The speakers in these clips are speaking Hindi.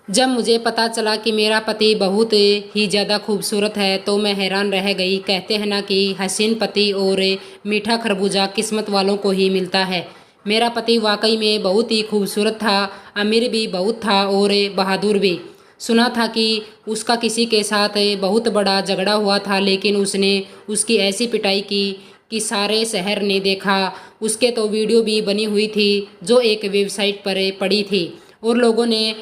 जब मुझे पता चला कि मेरा पति बहुत ही ज़्यादा खूबसूरत है तो मैं हैरान रह गई। कहते हैं ना कि हसीन पति और मीठा खरबूजा किस्मत वालों को ही मिलता है। मेरा पति वाकई में बहुत ही खूबसूरत था, अमीर भी बहुत था और बहादुर भी। सुना था कि उसका किसी के साथ बहुत बड़ा झगड़ा हुआ था, लेकिन उसने उसकी ऐसी पिटाई की कि सारे शहर ने देखा। उसके तो वीडियो भी बनी हुई थी जो एक वेबसाइट पर पड़ी थी और लोगों ने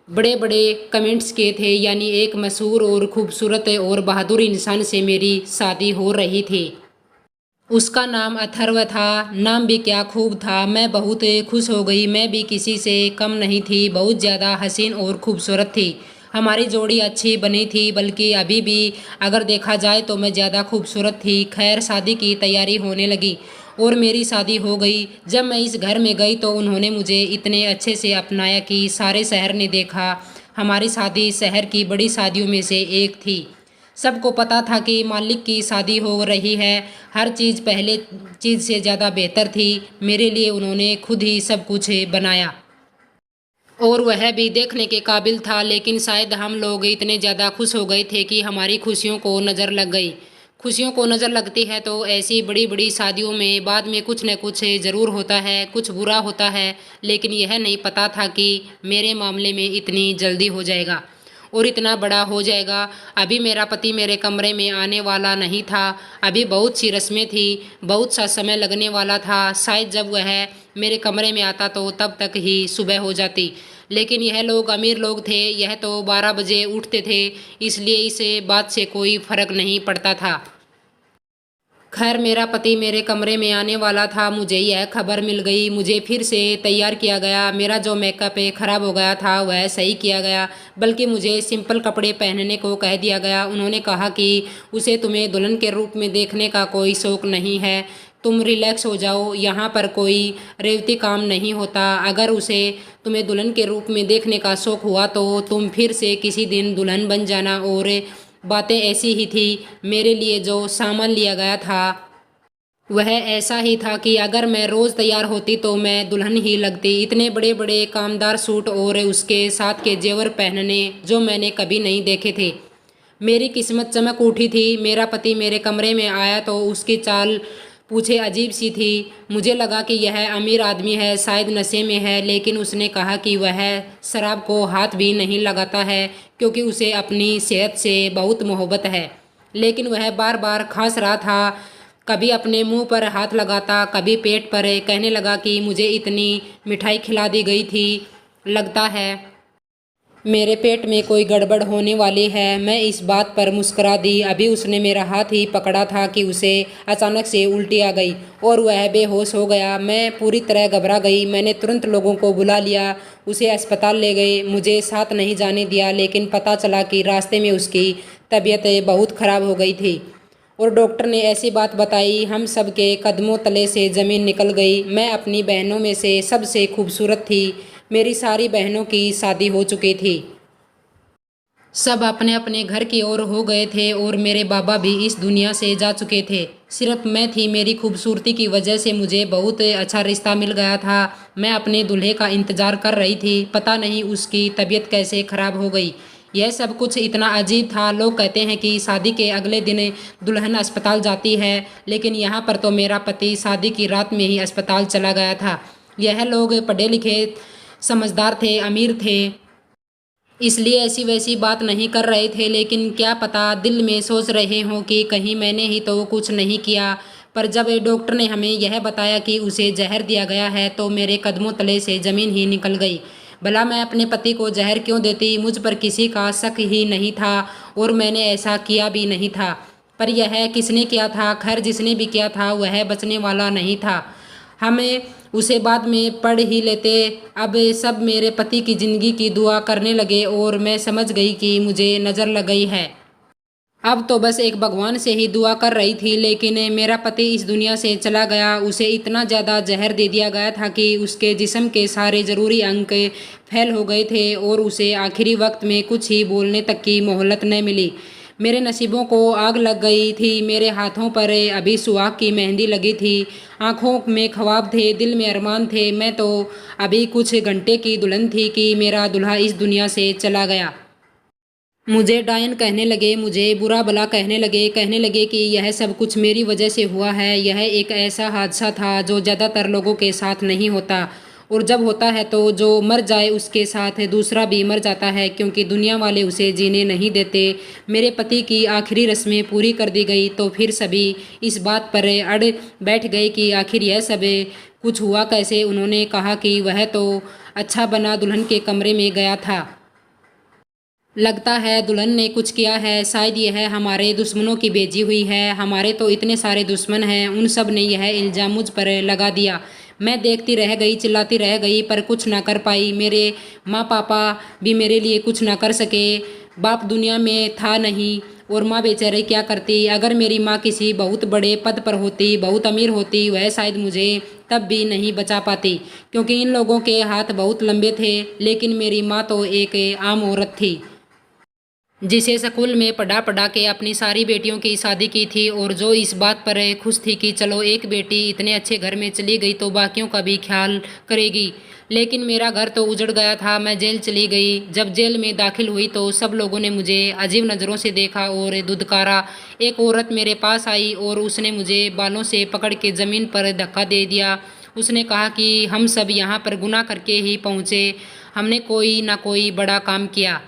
बड़े बड़े कमेंट्स किए थे, यानी एक मशहूर और खूबसूरत और बहादुर इंसान से मेरी शादी हो रही थी। उसका नाम अथर्व था। नाम भी क्या खूब था। मैं बहुत खुश हो गई। मैं भी किसी से कम नहीं थी, बहुत ज़्यादा हसीन और खूबसूरत थी। हमारी जोड़ी अच्छी बनी थी, बल्कि अभी भी अगर देखा जाए तो मैं ज़्यादा खूबसूरत थी। खैर, शादी की तैयारी होने लगी और मेरी शादी हो गई। जब मैं इस घर में गई तो उन्होंने मुझे इतने अच्छे से अपनाया कि सारे शहर ने देखा। हमारी शादी शहर की बड़ी शादियों में से एक थी। सबको पता था कि मालिक की शादी हो रही है। हर चीज़ पहले चीज़ से ज़्यादा बेहतर थी। मेरे लिए उन्होंने खुद ही सब कुछ बनाया और वह भी देखने के काबिल था। लेकिन शायद हम लोग इतने ज़्यादा खुश हो गए थे कि हमारी खुशियों को नज़र लग गई। खुशियों को नज़र लगती है तो ऐसी बड़ी बड़ी शादियों में बाद में कुछ न कुछ ज़रूर होता है, कुछ बुरा होता है। लेकिन यह नहीं पता था कि मेरे मामले में इतनी जल्दी हो जाएगा और इतना बड़ा हो जाएगा। अभी मेरा पति मेरे कमरे में आने वाला नहीं था। अभी बहुत सी रस्में थी, बहुत सा समय लगने वाला था। शायद जब वह मेरे कमरे में आता तो तब तक ही सुबह हो जाती। लेकिन यह लोग अमीर लोग थे, यह तो 12 बजे उठते थे, इसलिए इस बात से कोई फर्क नहीं पड़ता था। खैर, मेरा पति मेरे कमरे में आने वाला था। मुझे यह खबर मिल गई। मुझे फिर से तैयार किया गया। मेरा जो मेकअप खराब हो गया था वह सही किया गया, बल्कि मुझे सिंपल कपड़े पहनने को कह दिया गया। उन्होंने कहा कि उसे तुम्हें दुल्हन के रूप में देखने का कोई शौक नहीं है, तुम रिलैक्स हो जाओ, यहाँ पर कोई रेवती काम नहीं होता। अगर उसे तुम्हें दुल्हन के रूप में देखने का शौक हुआ तो तुम फिर से किसी दिन दुल्हन बन जाना। और बातें ऐसी ही थी। मेरे लिए जो सामान लिया गया था वह ऐसा ही था कि अगर मैं रोज़ तैयार होती तो मैं दुल्हन ही लगती। इतने बड़े बड़े कामदार सूट और उसके साथ के जेवर पहनने जो मैंने कभी नहीं देखे थे। मेरी किस्मत चमक उठी थी। मेरा पति मेरे कमरे में आया तो उसकी चाल पूछे अजीब सी थी। मुझे लगा कि यह अमीर आदमी है, शायद नशे में है। लेकिन उसने कहा कि वह शराब को हाथ भी नहीं लगाता है क्योंकि उसे अपनी सेहत से बहुत मोहब्बत है। लेकिन वह बार बार खांस रहा था। कभी अपने मुंह पर हाथ लगाता, कभी पेट पर। कहने लगा कि मुझे इतनी मिठाई खिला दी गई थी, लगता है मेरे पेट में कोई गड़बड़ होने वाली है। मैं इस बात पर मुस्कुरा दी। अभी उसने मेरा हाथ ही पकड़ा था कि उसे अचानक से उल्टी आ गई और वह बेहोश हो गया। मैं पूरी तरह घबरा गई। मैंने तुरंत लोगों को बुला लिया, उसे अस्पताल ले गए। मुझे साथ नहीं जाने दिया, लेकिन पता चला कि रास्ते में उसकी तबीयत बहुत खराब हो गई थी और डॉक्टर ने ऐसी बात बताई, हम सब के कदमों तले से ज़मीन निकल गई। मैं अपनी बहनों में से सबसे खूबसूरत थी। मेरी सारी बहनों की शादी हो चुकी थी, सब अपने अपने घर की ओर हो गए थे और मेरे बाबा भी इस दुनिया से जा चुके थे। सिर्फ मैं थी। मेरी खूबसूरती की वजह से मुझे बहुत अच्छा रिश्ता मिल गया था। मैं अपने दूल्हे का इंतज़ार कर रही थी। पता नहीं उसकी तबीयत कैसे खराब हो गई। यह सब कुछ इतना अजीब था। लोग कहते हैं कि शादी के अगले दिन दुल्हन अस्पताल जाती है, लेकिन यहाँ पर तो मेरा पति शादी की रात में ही अस्पताल चला गया था। यह लोग पढ़े लिखे, समझदार थे, अमीर थे, इसलिए ऐसी वैसी बात नहीं कर रहे थे। लेकिन क्या पता दिल में सोच रहे हों कि कहीं मैंने ही तो कुछ नहीं किया। पर जब डॉक्टर ने हमें यह बताया कि उसे जहर दिया गया है तो मेरे कदमों तले से ज़मीन ही निकल गई। भला मैं अपने पति को जहर क्यों देती? मुझ पर किसी का शक ही नहीं था और मैंने ऐसा किया भी नहीं था। पर यह किसने किया था? खैर, जिसने भी किया था वह बचने वाला नहीं था। हमें उसे बाद में पढ़ ही लेते। अब सब मेरे पति की ज़िंदगी की दुआ करने लगे और मैं समझ गई कि मुझे नज़र लग गई है। अब तो बस एक भगवान से ही दुआ कर रही थी। लेकिन मेरा पति इस दुनिया से चला गया। उसे इतना ज़्यादा जहर दे दिया गया था कि उसके जिस्म के सारे ज़रूरी अंग फैल हो गए थे और उसे आखिरी वक्त में कुछ ही बोलने तक की मोहलत न मिली। मेरे नसीबों को आग लग गई थी। मेरे हाथों पर अभी सुहाग की मेहंदी लगी थी, आंखों में ख्वाब थे, दिल में अरमान थे। मैं तो अभी कुछ घंटे की दुल्हन थी कि मेरा दूल्हा इस दुनिया से चला गया। मुझे डायन कहने लगे, मुझे बुरा भला कहने लगे कि यह सब कुछ मेरी वजह से हुआ है। यह एक ऐसा हादसा था जो ज़्यादातर लोगों के साथ नहीं होता, और जब होता है तो जो मर जाए उसके साथ दूसरा भी मर जाता है, क्योंकि दुनिया वाले उसे जीने नहीं देते। मेरे पति की आखिरी रस्में पूरी कर दी गई तो फिर सभी इस बात पर अड़ बैठ गए कि आखिर यह सब कुछ हुआ कैसे। उन्होंने कहा कि वह तो अच्छा बना दुल्हन के कमरे में गया था, लगता है दुल्हन ने कुछ किया है, शायद यह हमारे दुश्मनों की भेजी हुई है। हमारे तो इतने सारे दुश्मन हैं, उन सब ने यह इल्ज़ाम मुझ पर लगा दिया। मैं देखती रह गई, चिल्लाती रह गई, पर कुछ ना कर पाई। मेरे माँ पापा भी मेरे लिए कुछ ना कर सके। बाप दुनिया में था नहीं, और माँ बेचारे क्या करती। अगर मेरी माँ किसी बहुत बड़े पद पर होती, बहुत अमीर होती, वह शायद मुझे तब भी नहीं बचा पाती, क्योंकि इन लोगों के हाथ बहुत लंबे थे। लेकिन मेरी माँ तो एक आम औरत थी, जिसे स्कूल में पढ़ा पढ़ा के अपनी सारी बेटियों की शादी की थी, और जो इस बात पर खुश थी कि चलो एक बेटी इतने अच्छे घर में चली गई तो बाकियों का भी ख्याल करेगी। लेकिन मेरा घर तो उजड़ गया था। मैं जेल चली गई। जब जेल में दाखिल हुई तो सब लोगों ने मुझे अजीब नज़रों से देखा और दुदकारा। एक औरत मेरे पास आई और उसने मुझे बालों से पकड़ के ज़मीन पर धक्का दे दिया। उसने कहा कि हम सब यहाँ पर गुनाह करके ही पहुँचे, हमने कोई ना कोई बड़ा काम किया,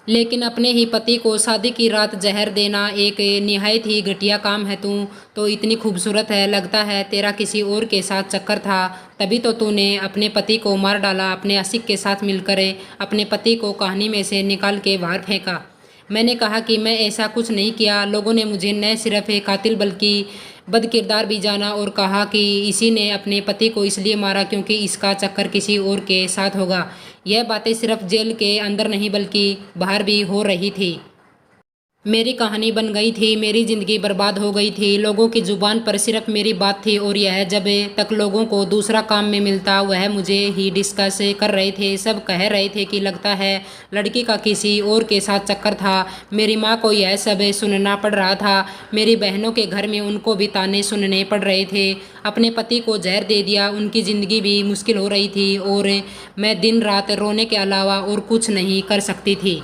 लेकिन अपने ही पति को शादी की रात जहर देना एक निहायत ही घटिया काम है। तू तो इतनी खूबसूरत है, लगता है तेरा किसी और के साथ चक्कर था, तभी तो तूने अपने पति को मार डाला। अपने आशिक के साथ मिलकर अपने पति को कहानी में से निकाल के बाहर फेंका। मैंने कहा कि मैं ऐसा कुछ नहीं किया। लोगों ने मुझे न सिर्फ एक कातिल बल्कि बदकिरदार भी जाना, और कहा कि इसी ने अपने पति को इसलिए मारा क्योंकि इसका चक्कर किसी और के साथ होगा। यह बातें सिर्फ जेल के अंदर नहीं बल्कि बाहर भी हो रही थी। मेरी कहानी बन गई थी, मेरी ज़िंदगी बर्बाद हो गई थी। लोगों की ज़ुबान पर सिर्फ मेरी बात थी, और यह जब तक लोगों को दूसरा काम में मिलता वह मुझे ही डिस्कस कर रहे थे। सब कह रहे थे कि लगता है लड़की का किसी और के साथ चक्कर था। मेरी माँ को यह सब सुनना पड़ रहा था। मेरी बहनों के घर में उनको भी ताने सुनने पड़ रहे थे। अपने पति को जहर दे दिया, उनकी ज़िंदगी भी मुश्किल हो रही थी, और मैं दिन रात रोने के अलावा और कुछ नहीं कर सकती थी।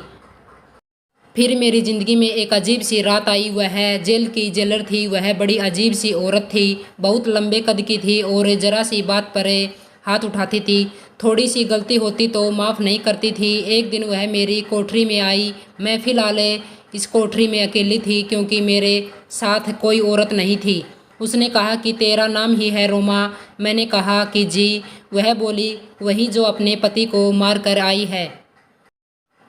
फिर मेरी ज़िंदगी में एक अजीब सी रात आई। वह जेल की जेलर थी। वह बड़ी अजीब सी औरत थी, बहुत लंबे कद की थी और ज़रा सी बात पर हाथ उठाती थी। थोड़ी सी गलती होती तो माफ़ नहीं करती थी। एक दिन वह मेरी कोठरी में आई। मैं फ़िलहाल इस कोठरी में अकेली थी क्योंकि मेरे साथ कोई औरत नहीं थी। उसने कहा कि तेरा नाम ही है रोमा। मैंने कहा कि जी। वह बोली, वही जो अपने पति को मार कर आई है।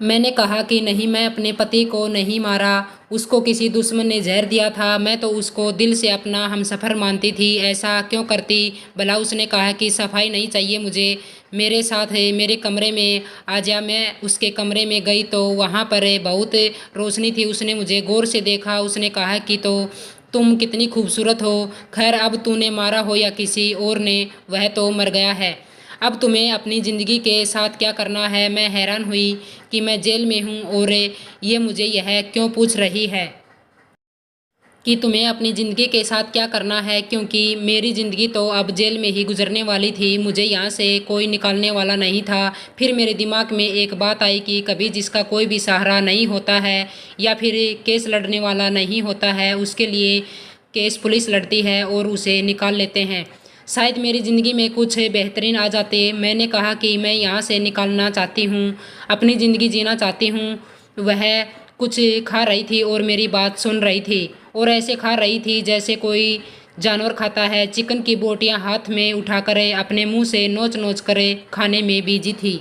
मैंने कहा कि नहीं, मैं अपने पति को नहीं मारा, उसको किसी दुश्मन ने जहर दिया था। मैं तो उसको दिल से अपना हमसफ़र मानती थी, ऐसा क्यों करती भला। उसने कहा कि सफाई नहीं चाहिए मुझे, मेरे साथ है, मेरे कमरे में आ जा। मैं उसके कमरे में गई तो वहाँ पर बहुत रोशनी थी। उसने मुझे गौर से देखा। उसने कहा कि तो तुम कितनी खूबसूरत हो। खैर, अब तूने मारा हो या किसी और ने, वह तो मर गया है। अब तुम्हें अपनी ज़िंदगी के साथ क्या करना है। मैं हैरान हुई कि मैं जेल में हूँ और ये मुझे यह क्यों पूछ रही है कि तुम्हें अपनी ज़िंदगी के साथ क्या करना है, क्योंकि मेरी ज़िंदगी तो अब जेल में ही गुजरने वाली थी। मुझे यहाँ से कोई निकालने वाला नहीं था। फिर मेरे दिमाग में एक बात आई कि कभी जिसका कोई भी सहारा नहीं होता है या फिर केस लड़ने वाला नहीं होता है, उसके लिए केस पुलिस लड़ती है और उसे निकाल लेते हैं। शायद मेरी ज़िंदगी में कुछ बेहतरीन आ जाते। मैंने कहा कि मैं यहाँ से निकालना चाहती हूँ, अपनी ज़िंदगी जीना चाहती हूँ। वह कुछ खा रही थी और मेरी बात सुन रही थी, और ऐसे खा रही थी जैसे कोई जानवर खाता है। चिकन की बोटियाँ हाथ में उठाकर अपने मुंह से नोच नोच कर खाने में बिजी थी।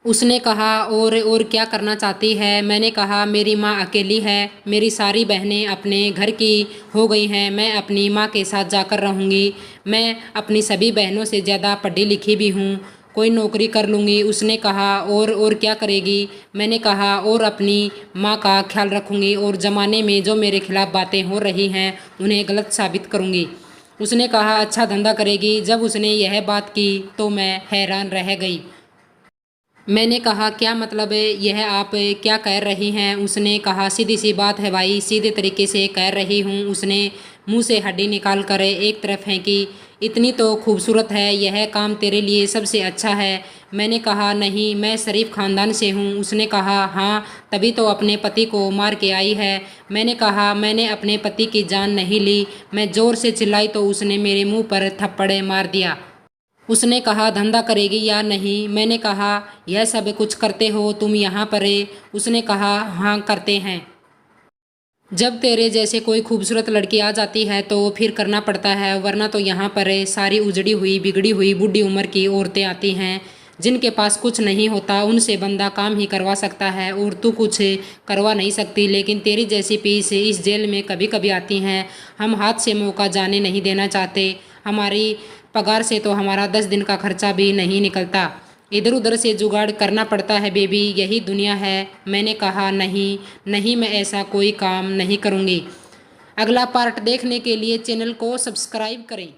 उसने कहा, और क्या करना चाहती है। मैंने कहा, मेरी माँ अकेली है, मेरी सारी बहनें अपने घर की हो गई हैं, मैं अपनी माँ के साथ जाकर रहूँगी। मैं अपनी सभी बहनों से ज़्यादा पढ़ी लिखी भी हूँ, कोई नौकरी कर लूँगी। उसने कहा, और क्या करेगी। मैंने कहा, और अपनी माँ का ख्याल रखूँगी, और ज़माने में जो मेरे खिलाफ़ बातें हो रही हैं उन्हें गलत साबित करूँगी। उसने कहा, अच्छा धंधा करेगी। जब उसने यह बात की तो मैं हैरान रह गई। मैंने कहा क्या मतलब है यह आप क्या कह रही हैं। उसने कहा सीधी सी बात है भाई, सीधे तरीके से कह रही हूँ। उसने मुंह से हड्डी निकाल कर एक तरफ फेंकी। इतनी तो खूबसूरत है, यह काम तेरे लिए सबसे अच्छा है। मैंने कहा नहीं, मैं शरीफ खानदान से हूँ। उसने कहा हाँ, तभी तो अपने पति को मार के आई है। मैंने कहा मैंने अपने पति की जान नहीं ली। मैं ज़ोर से चिल्लाई तो उसने मेरे मुंह पर थप्पड़ मार दिया। उसने कहा धंधा करेगी या नहीं। मैंने कहा यह सब कुछ करते हो तुम यहाँ पर? उसने कहा हाँ करते हैं। जब तेरे जैसे कोई खूबसूरत लड़की आ जाती है तो फिर करना पड़ता है, वरना तो यहाँ पर सारी उजड़ी हुई बिगड़ी हुई बूढ़ी उम्र की औरतें आती हैं जिनके पास कुछ नहीं होता। उनसे बंदा काम ही करवा सकता है और तू कुछ करवा नहीं सकती। लेकिन तेरी जैसी पीस इस जेल में कभी कभी आती हैं। हम हाथ से मौका जाने नहीं देना चाहते। हमारी पगार से तो हमारा 10 दिन का खर्चा भी नहीं निकलता। इधर उधर से जुगाड़ करना पड़ता है बेबी, यही दुनिया है। मैंने कहा नहीं नहीं, मैं ऐसा कोई काम नहीं करूँगी। अगला पार्ट देखने के लिए चैनल को सब्सक्राइब करें।